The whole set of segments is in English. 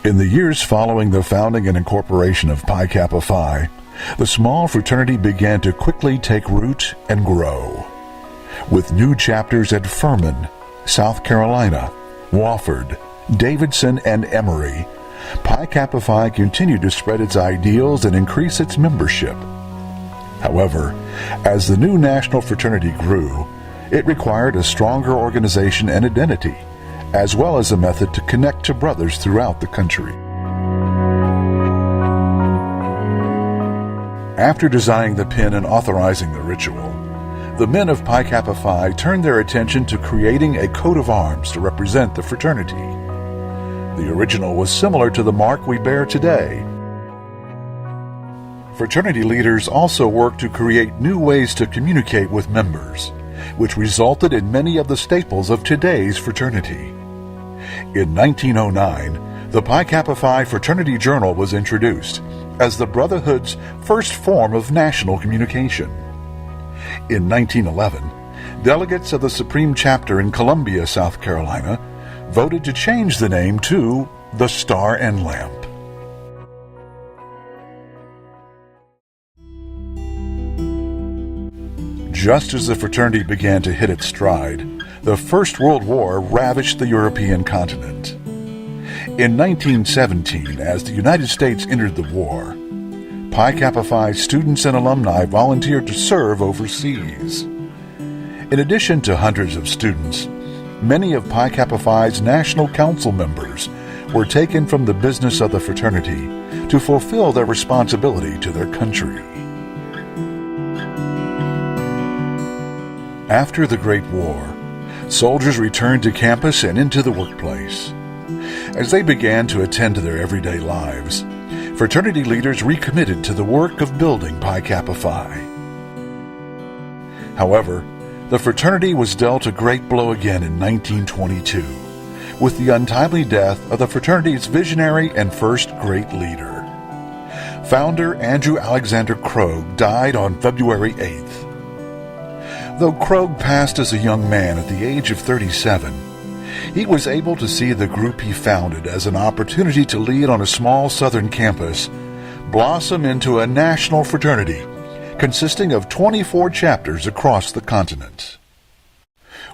In the years following the founding and incorporation of Pi Kappa Phi, the small fraternity began to quickly take root and grow. With new chapters at Furman, South Carolina, Wofford, Davidson, and Emory, Pi Kappa Phi continued to spread its ideals and increase its membership. However, as the new national fraternity grew, it required a stronger organization and identity, as well as a method to connect to brothers throughout the country. After designing the pin and authorizing the ritual, the men of Pi Kappa Phi turned their attention to creating a coat of arms to represent the fraternity. The original was similar to the mark we bear today. Fraternity leaders also worked to create new ways to communicate with members, which resulted in many of the staples of today's fraternity. In 1909, the Pi Kappa Phi Fraternity Journal was introduced as the Brotherhood's first form of national communication. In 1911, delegates of the Supreme Chapter in Columbia, South Carolina, voted to change the name to the Star and Lamp. Just as the fraternity began to hit its stride, the First World War ravaged the European continent. In 1917, as the United States entered the war, Pi Kappa Phi students and alumni volunteered to serve overseas. In addition to hundreds of students, many of Pi Kappa Phi's National Council members were taken from the business of the fraternity to fulfill their responsibility to their country. After the Great War, soldiers returned to campus and into the workplace. As they began to attend to their everyday lives, fraternity leaders recommitted to the work of building Pi Kappa Phi. However, the fraternity was dealt a great blow again in 1922, with the untimely death of the fraternity's visionary and first great leader. Founder Andrew Alexander Krogh died on February 8th. Though Krogh passed as a young man at the age of 37, he was able to see the group he founded as an opportunity to lead on a small southern campus blossom into a national fraternity consisting of 24 chapters across the continent.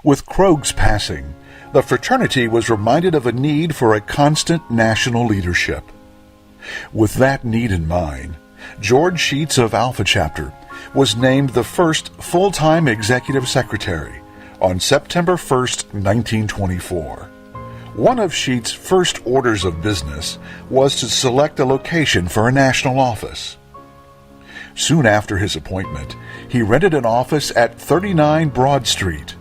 With Krogh's passing, the fraternity was reminded of a need for a constant national leadership. With that need in mind, George Sheets of Alpha Chapter was named the first full-time executive secretary on September 1st, 1924. One of Sheets' first orders of business was to select a location for a national office. Soon after his appointment, he rented an office at 39 Broad Street,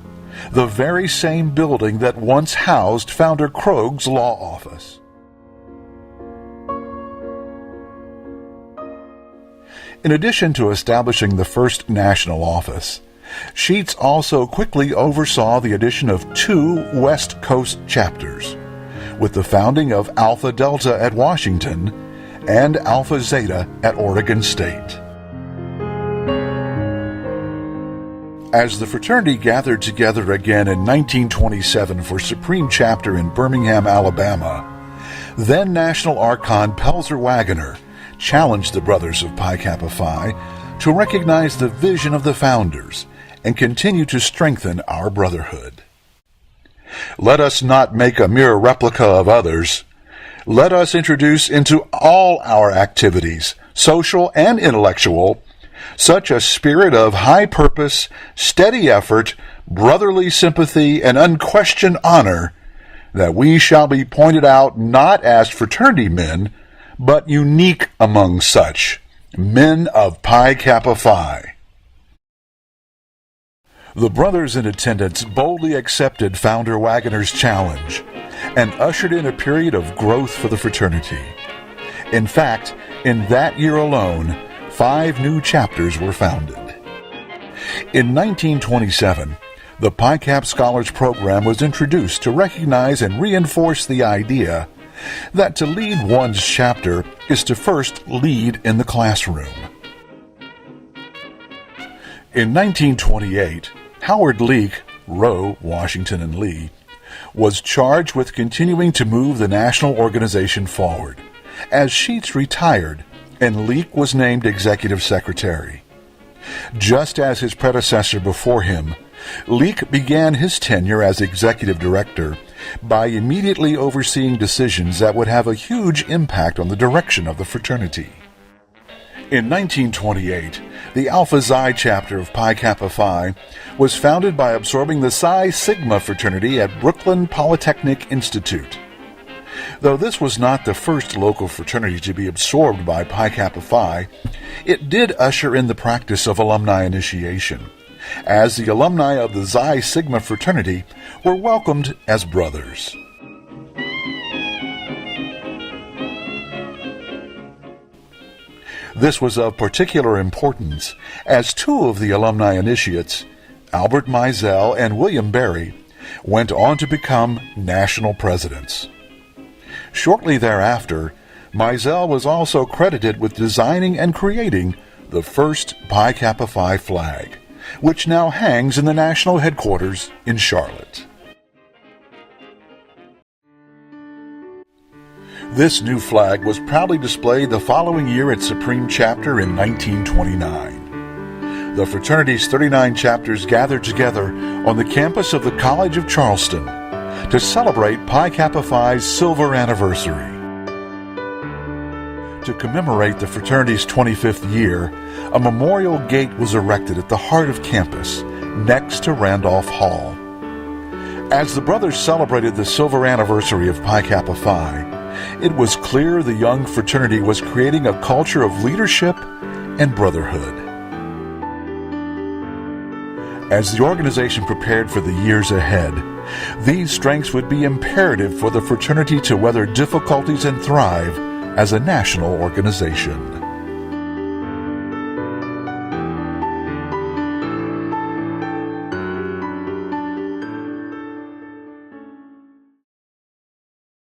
the very same building that once housed Founder Krogh's law office. In addition to establishing the first national office, Sheets also quickly oversaw the addition of 2 West Coast chapters, with the founding of Alpha Delta at Washington and Alpha Zeta at Oregon State. As the fraternity gathered together again in 1927 for Supreme Chapter in Birmingham, Alabama, then National Archon Pelzer Wagoner challenged the brothers of Pi Kappa Phi to recognize the vision of the founders and continue to strengthen our brotherhood. Let us not make a mere replica of others. Let us introduce into all our activities, social and intellectual, such a spirit of high purpose, steady effort, brotherly sympathy, and unquestioned honor that we shall be pointed out not as fraternity men, but unique among such, men of Pi Kappa Phi. The brothers in attendance boldly accepted Founder Wagoner's challenge and ushered in a period of growth for the fraternity. In fact, in that year alone, 5 new chapters were founded. In 1927, the Pi Cap Scholars Program was introduced to recognize and reinforce the idea that to lead one's chapter is to first lead in the classroom. In 1928, Howard Leake, Rowe, Washington, and Lee was charged with continuing to move the national organization forward, as Sheets retired and Leake was named executive secretary. Just as his predecessor before him, Leake began his tenure as executive director by immediately overseeing decisions that would have a huge impact on the direction of the fraternity. In 1928, the Alpha Xi chapter of Pi Kappa Phi was founded by absorbing the Psi Sigma fraternity at Brooklyn Polytechnic Institute. Though this was not the first local fraternity to be absorbed by Pi Kappa Phi, it did usher in the practice of alumni initiation, as the alumni of the Xi Sigma fraternity were welcomed as brothers. This was of particular importance, as two of the alumni initiates, Albert Mizell and William Berry, went on to become national presidents. Shortly thereafter, Mizell was also credited with designing and creating the first Pi Kappa Phi flag, which now hangs in the national headquarters in Charlotte. This new flag was proudly displayed the following year at Supreme Chapter in 1929. The fraternity's 39 chapters gathered together on the campus of the College of Charleston to celebrate Pi Kappa Phi's silver anniversary. To commemorate the fraternity's 25th year, a memorial gate was erected at the heart of campus, next to Randolph Hall. As the brothers celebrated the silver anniversary of Pi Kappa Phi, it was clear the young fraternity was creating a culture of leadership and brotherhood. As the organization prepared for the years ahead, these strengths would be imperative for the fraternity to weather difficulties and thrive as a national organization.